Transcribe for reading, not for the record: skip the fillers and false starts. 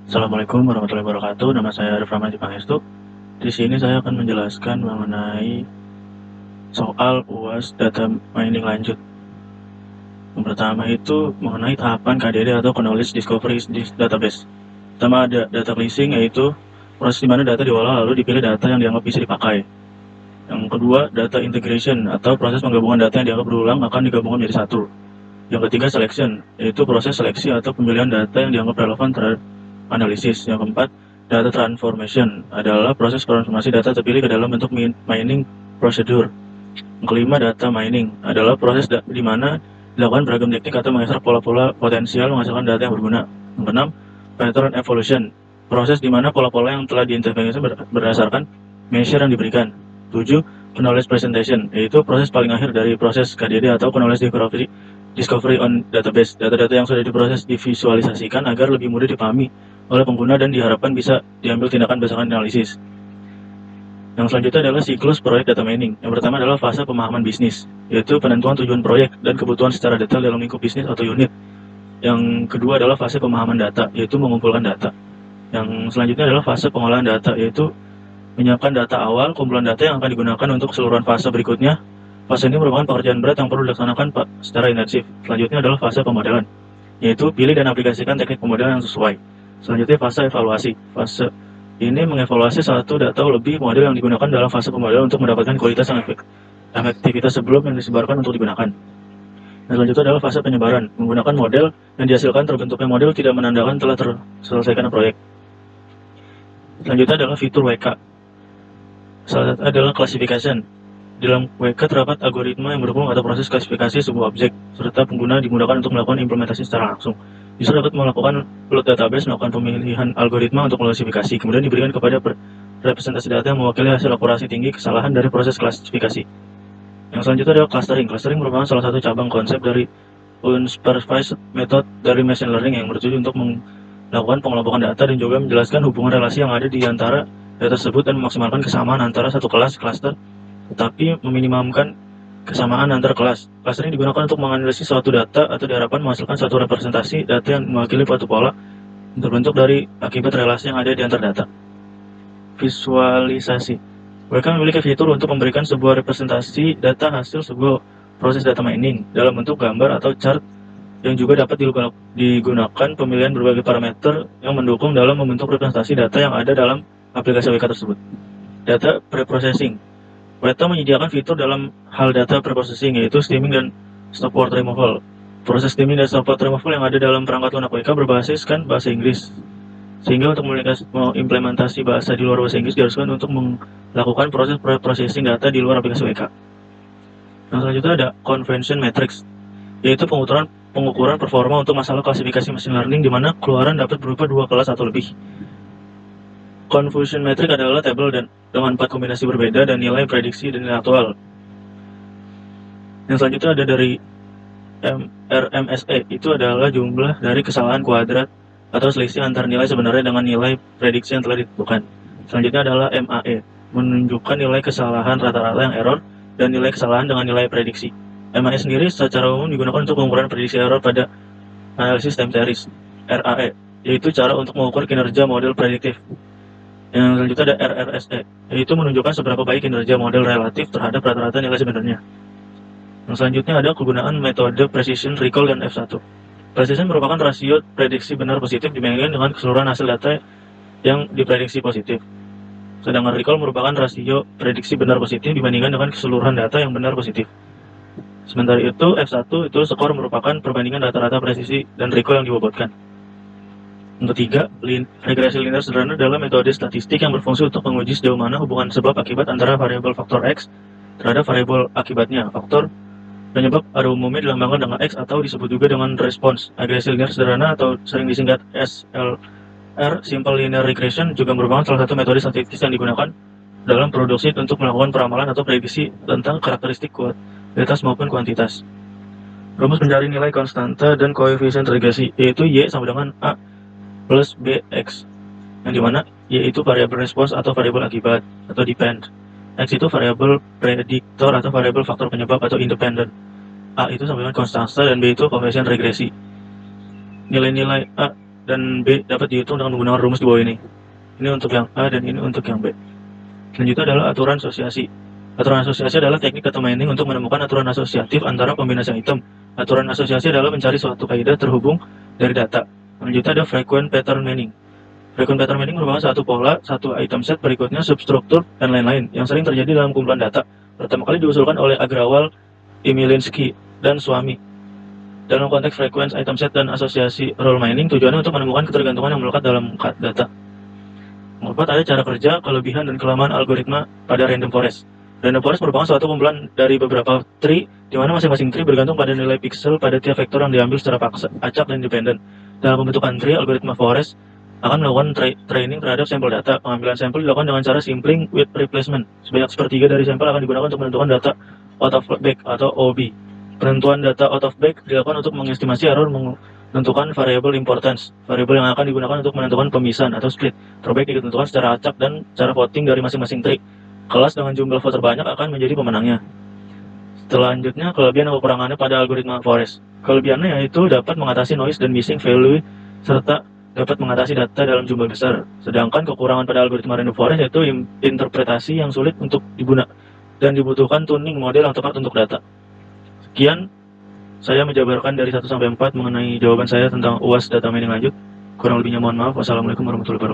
Assalamualaikum warahmatullahi wabarakatuh. Nama saya Arif Rahman Pangestu. Di sini saya akan menjelaskan mengenai soal UAS data mining lanjut. Yang pertama itu mengenai tahapan KDD atau Knowledge Discovery Database. Pertama ada data cleansing, yaitu proses di mana data diolah lalu dipilih data yang dianggap bisa dipakai. Yang kedua, data integration atau proses penggabungan data yang dianggap berulang akan digabungkan menjadi satu. Yang ketiga, selection, yaitu proses seleksi atau pemilihan data yang dianggap relevan terhadap analisis. Yang keempat, data transformation adalah proses transformasi data terpilih ke dalam bentuk mining procedure. Yang kelima, data mining adalah proses di mana dilakukan beragam teknik atau mengekstrak pola-pola potensial menghasilkan data yang berguna. Yang keenam, pattern evolution, proses di mana pola-pola yang telah diintervensi berdasarkan measure yang diberikan. 7, knowledge presentation, yaitu proses paling akhir dari proses KDD atau knowledge discovery on database. Data-data yang sudah diproses divisualisasikan agar lebih mudah dipahami oleh pengguna dan diharapkan bisa diambil tindakan berdasarkan analisis. Yang selanjutnya adalah siklus proyek data mining. Yang pertama adalah fase pemahaman bisnis, yaitu penentuan tujuan proyek dan kebutuhan secara detail dalam lingkup bisnis atau unit. Yang kedua adalah fase pemahaman data, yaitu mengumpulkan data. Yang selanjutnya adalah fase pengolahan data, yaitu menyiapkan data awal, kumpulan data yang akan digunakan untuk keseluruhan fase berikutnya. Fase ini merupakan pekerjaan berat yang perlu dilaksanakan secara intensif. Selanjutnya adalah fase pemodelan, yaitu pilih dan aplikasikan teknik pemodelan yang sesuai. Selanjutnya fase evaluasi. Fase ini mengevaluasi satu atau lebih model yang digunakan dalam fase pemodelan untuk mendapatkan kualitas dan efektivitas sebelum yang disebarkan untuk digunakan. Dan selanjutnya adalah fase penyebaran. Menggunakan model yang dihasilkan terbentuknya model tidak menandakan telah terselesaikan proyek. Selanjutnya adalah fitur WK. Salah satu adalah classification. Di dalam WK terdapat algoritma yang mendukung atau proses klasifikasi sebuah objek, serta pengguna dimudahkan untuk melakukan implementasi secara langsung. User dapat melakukan load database, melakukan pemilihan algoritma untuk klasifikasi, kemudian diberikan kepada representasi data yang mewakili hasil akurasi tinggi kesalahan dari proses klasifikasi. Yang selanjutnya adalah clustering. Clustering merupakan salah satu cabang konsep dari unsupervised method dari machine learning yang bertujuan untuk melakukan pengelompokan data dan juga menjelaskan hubungan relasi yang ada di antara data tersebut dan memaksimalkan kesamaan antara satu kelas cluster, tetapi meminimumkan kesamaan antar kelas. Clustering digunakan untuk menganalisis suatu data atau diharapkan menghasilkan suatu representasi data yang mewakili suatu pola terbentuk dari akibat relasi yang ada di antar data. Visualisasi. Mereka memiliki fitur untuk memberikan sebuah representasi data hasil sebuah proses data mining dalam bentuk gambar atau chart yang juga dapat digunakan pemilihan berbagai parameter yang mendukung dalam membentuk representasi data yang ada dalam aplikasi WK tersebut. Data preprocessing. Weta menyediakan fitur dalam hal data preprocessing, yaitu streaming dan stopword removal. Proses streaming dan stopword removal yang ada dalam perangkat lunak WK berbasiskan bahasa Inggris, sehingga untuk mengimplementasi bahasa di luar bahasa Inggris diharuskan untuk melakukan proses preprocessing data di luar aplikasi WK. Yang selanjutnya ada convention matrix, yaitu pengukuran performa untuk masalah klasifikasi machine learning di mana keluaran dapat berupa dua kelas atau lebih. Confusion metric adalah tabel dengan 4 kombinasi berbeda dan nilai prediksi dan nilai aktual. Yang selanjutnya ada dari RMSE, itu adalah jumlah dari kesalahan kuadrat atau selisih antara nilai sebenarnya dengan nilai prediksi yang telah ditentukan. Selanjutnya adalah MAE, menunjukkan nilai kesalahan rata-rata yang error dan nilai kesalahan dengan nilai prediksi. MAE sendiri secara umum digunakan untuk pengukuran prediksi error pada analisis time series. RAE, yaitu cara untuk mengukur kinerja model prediktif. Yang selanjutnya ada RRSE, yaitu menunjukkan seberapa baik kinerja model relatif terhadap rata-rata nilai sebenarnya. Yang selanjutnya ada kegunaan metode precision recall dan F1. Precision merupakan rasio prediksi benar positif dibandingkan dengan keseluruhan hasil data yang diprediksi positif. Sedangkan recall merupakan rasio prediksi benar positif dibandingkan dengan keseluruhan data yang benar positif. Sementara itu F1 itu skor merupakan perbandingan rata-rata presisi dan recall yang dibobotkan. Yang ketiga, regresi linear sederhana adalah metode statistik yang berfungsi untuk menguji sejauh mana hubungan sebab akibat antara variabel faktor X terhadap variabel akibatnya. Faktor penyebab pada umumnya dilambangkan dengan X atau disebut juga dengan respons. Regresi linear sederhana atau sering disingkat SLR, Simple Linear Regression, juga merupakan salah satu metode statistik yang digunakan dalam produksi untuk melakukan peramalan atau prediksi tentang karakteristik kualitas maupun kuantitas. Rumus mencari nilai konstanta dan koefisien regresi, yaitu Y sama dengan A plus BX, yang dimana Y itu variabel respons atau variabel akibat atau depend. X itu variabel prediktor atau variabel faktor penyebab atau independent. A itu sama dengan konstanta dan B itu koefisien regresi. Nilai-nilai A dan B dapat dihitung dengan menggunakan rumus di bawah ini. Ini untuk yang A dan ini untuk yang B. Selanjutnya adalah aturan asosiasi. Aturan asosiasi adalah teknik data mining untuk menemukan aturan asosiatif antara kombinasi item. Aturan asosiasi adalah mencari suatu kaidah terhubung dari data. Selanjutnya ada frequent pattern mining. Frequent pattern mining merupakan satu pola, satu item set, berikutnya substruktur, dan lain-lain yang sering terjadi dalam kumpulan data. Pertama kali diusulkan oleh Agrawal, Imilinski, dan Swami. Dalam konteks frequency item set dan asosiasi role mining, tujuannya untuk menemukan ketergantungan yang melekat dalam data. Keempat, ada cara kerja, kelebihan, dan kelemahan algoritma pada random forest. Random forest merupakan suatu kumpulan dari beberapa tree, di mana masing-masing tree bergantung pada nilai pixel pada tiap vektor yang diambil secara acak dan independen. Dalam pembentukan tree, algoritma forest akan melakukan training terhadap sampel data. Pengambilan sampel dilakukan dengan cara sampling with replacement. Sebanyak sepertiga dari sampel akan digunakan untuk menentukan data out of bag atau OB. Penentuan data out of bag dilakukan untuk mengestimasi error menentukan variable importance, variabel yang akan digunakan untuk menentukan pemisahan atau split. Terbaik ditentukan secara acak dan cara voting dari masing-masing tree. Kelas dengan jumlah vote terbanyak akan menjadi pemenangnya. Selanjutnya, kelebihan dan kekurangannya pada algoritma forest. Kelebihannya yaitu dapat mengatasi noise dan missing value serta dapat mengatasi data dalam jumlah besar. Sedangkan kekurangan pada algoritma random forest yaitu interpretasi yang sulit untuk digunakan dan dibutuhkan tuning model yang tepat untuk data. Sekian, saya menjabarkan dari 1 sampai 4 mengenai jawaban saya tentang UAS data mining lanjut. Kurang lebihnya mohon maaf. Wassalamualaikum warahmatullahi wabarakatuh.